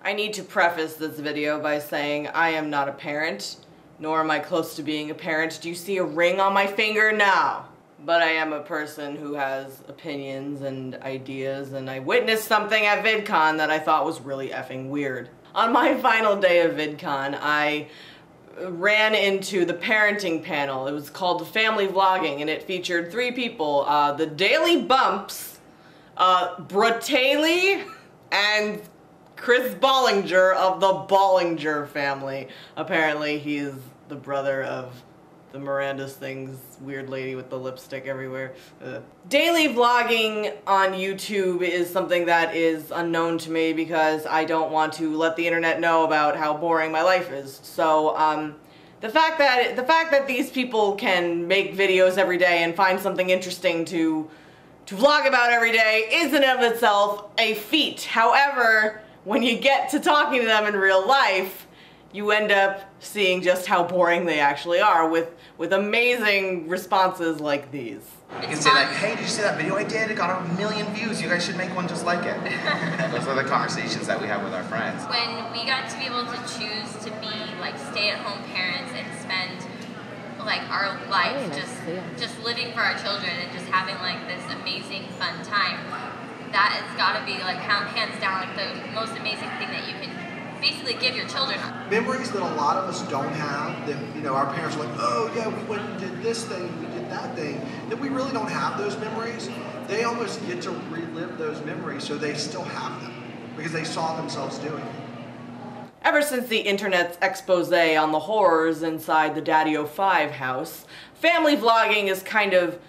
I need to preface this video by saying I am not a parent, nor am I close to being a parent. Do you see a ring on my finger? No. But I am a person who has opinions and ideas, and I witnessed something at VidCon that I thought was really effing weird. On my final day of VidCon, I ran into the parenting panel. It was called Family Vlogging, and it featured 3 people. The Daily Bumps, Bratelli, and Chris Bollinger of the Bollinger family. Apparently he's the brother of the Miranda's Things weird lady with the lipstick everywhere. Daily vlogging on YouTube is something that is unknown to me because I don't want to let the internet know about how boring my life is. So the fact that these people can make videos every day and find something interesting to vlog about every day is in and of itself a feat. However, when you get to talking to them in real life, you end up seeing just how boring they actually are with amazing responses like these. You can say like, hey, did you see that video I did? It got 1 million views. You guys should make one just like it. Those are the conversations that we have with our friends. When we got to be able to choose to be like stay-at-home parents and spend like our life just living for our children and just having like this amazing fun time, that has got to be like hands down like the most amazing thing that you can basically give your children. Memories that a lot of us don't have, that, you know, our parents are like, oh yeah, we went and did this thing, we did that thing, that we really don't have those memories. They almost get to relive those memories so they still have them because they saw themselves doing it. Ever since the internet's expose on the horrors inside the Daddy-O-5 house, family vlogging is kind of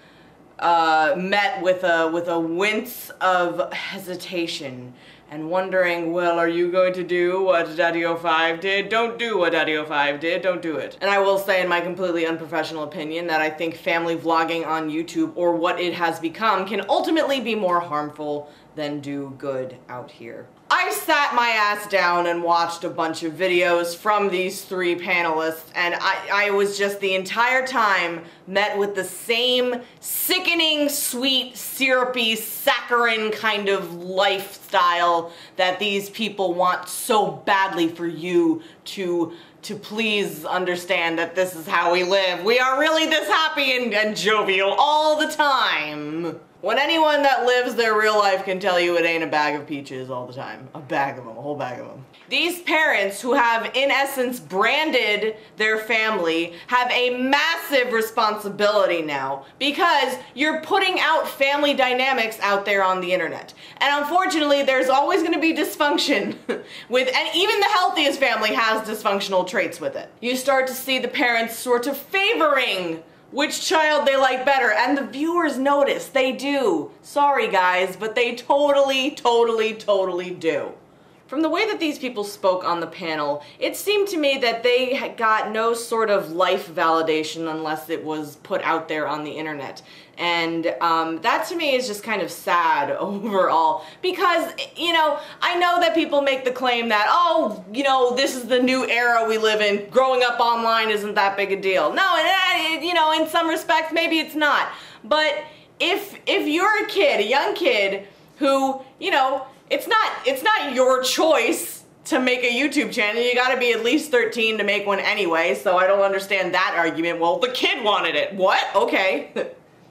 met with a wince of hesitation and wondering, well, are you going to do what Daddy-O-5 did? Don't do what Daddy-O-5 did, don't do it. And I will say in my completely unprofessional opinion that I think family vlogging on YouTube, or what it has become, can ultimately be more harmful than do good out here. I sat my ass down and watched a bunch of videos from these 3 panelists, and I was just the entire time met with the same sickening, sweet, syrupy, saccharine kind of lifestyle that these people want so badly for you to please understand that this is how we live. We are really this happy and jovial all the time. When anyone that lives their real life can tell you it ain't a bag of peaches all the time. A bag of them, a whole bag of them. These parents who have, in essence, branded their family have a massive responsibility now because you're putting out family dynamics out there on the internet. And unfortunately, there's always going to be dysfunction and even the healthiest family has dysfunctional traits with it. You start to see the parents sort of favoring which child they like better, and the viewers notice. They do. Sorry guys, but they totally do. From the way that these people spoke on the panel, it seemed to me that they got no sort of life validation unless it was put out there on the internet. And that to me is just kind of sad overall because, you know, I know that people make the claim that, oh, you know, this is the new era we live in. Growing up online isn't that big a deal. No, you know, in some respects maybe it's not. But if you're a kid, a young kid who, you know, it's not your choice to make a YouTube channel. You gotta be at least 13 to make one anyway, so I don't understand that argument. Well, the kid wanted it. What? Okay.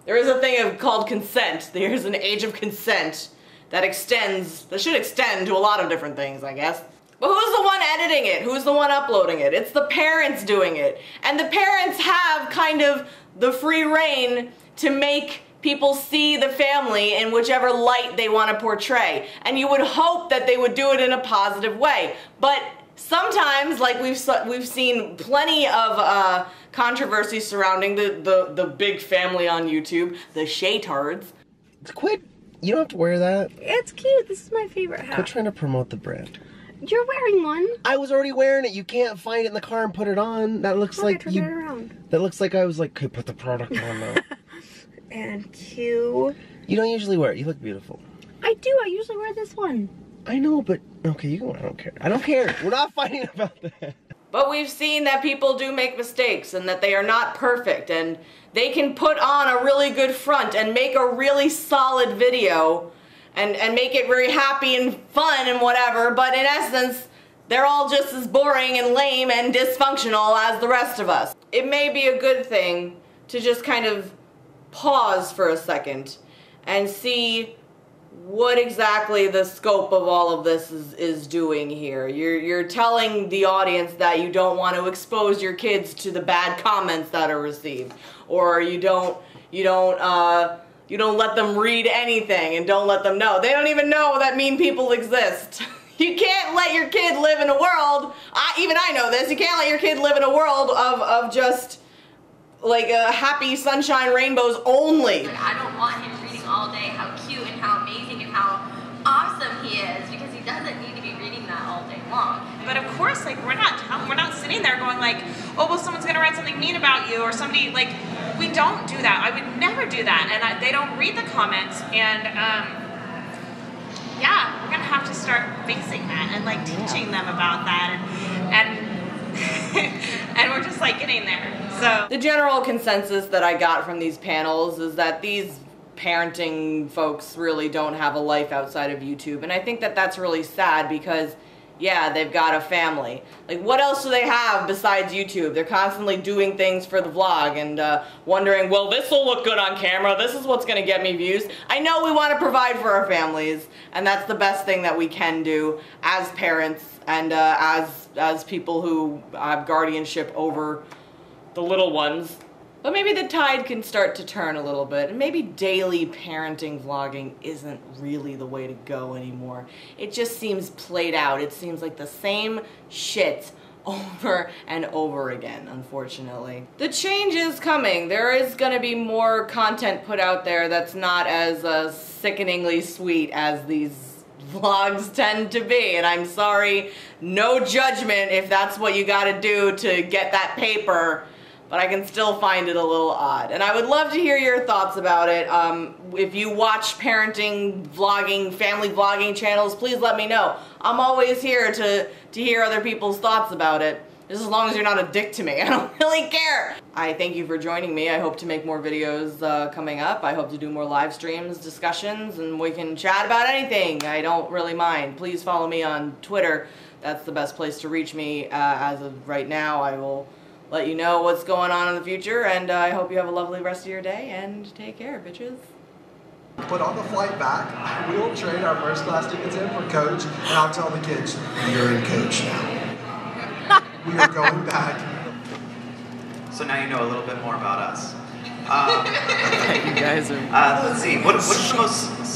There is a thing called consent. There's an age of consent that should extend to a lot of different things, I guess. But who's the one editing it? Who's the one uploading it? It's the parents doing it. And the parents have kind of the free reign to make people see the family in whichever light they want to portray. And you would hope that they would do it in a positive way. But sometimes, like we've seen plenty of controversy surrounding the big family on YouTube, the Shaytards. Quit. You don't have to wear that. It's cute. This is my favorite hat. Quit trying to promote the brand. You're wearing one. I was already wearing it. You can't find it in the car and put it on. That looks like you. Turn it around. That looks like I was like, okay, put the product on now. And cute. You don't usually wear it. You look beautiful. I do. I usually wear this one. I know, but okay, you can wear it. I don't care. I don't care. We're not fighting about that. But we've seen that people do make mistakes and that they are not perfect, and they can put on a really good front and make a really solid video and make it very happy and fun and whatever, but in essence, they're all just as boring and lame and dysfunctional as the rest of us. It may be a good thing to just kind of pause for a second and see what exactly the scope of all of this is doing here. You're telling the audience that you don't want to expose your kids to the bad comments that are received, or you don't let them read anything and don't let them know. They don't even know that mean people exist. You can't let your kid live in a world, even I know this, you can't let your kid live in a world of just like happy sunshine rainbows only. I don't want him reading all day how cute and how amazing and how awesome he is, because he doesn't need to be reading that all day long. But of course, like, we're not sitting there going like, oh, well, someone's gonna write something mean about you, or somebody, like, we don't do that. I would never do that, and they don't read the comments, and yeah, we're gonna have to start facing that and like teaching them about that, and and we're just like getting there. So the general consensus that I got from these panels is that these parenting folks really don't have a life outside of YouTube, and I think that that's really sad because yeah, they've got a family. Like, what else do they have besides YouTube? They're constantly doing things for the vlog and wondering, well, this will look good on camera, this is what's gonna get me views. I know we want to provide for our families, and that's the best thing that we can do as parents and as people who have guardianship over the little ones. But maybe the tide can start to turn a little bit, and maybe daily parenting vlogging isn't really the way to go anymore. It just seems played out. It seems like the same shit over and over again, unfortunately. The change is coming. There is gonna be more content put out there that's not as sickeningly sweet as these vlogs tend to be, and I'm sorry, no judgment if that's what you gotta do to get that paper, but I can still find it a little odd. And I would love to hear your thoughts about it. If you watch parenting, vlogging, family vlogging channels, please let me know. I'm always here to hear other people's thoughts about it. Just as long as you're not a dick to me, I don't really care. I thank you for joining me. I hope to make more videos coming up. I hope to do more live streams, discussions, and we can chat about anything. I don't really mind. Please follow me on Twitter. That's the best place to reach me as of right now. I will let you know what's going on in the future, and I hope you have a lovely rest of your day, and take care, bitches. But on the flight back, we'll trade our first class tickets in for coach, and I'll tell the kids, you're in coach now. We are going back. So now you know a little bit more about us. You guys are... Let's see, what's the most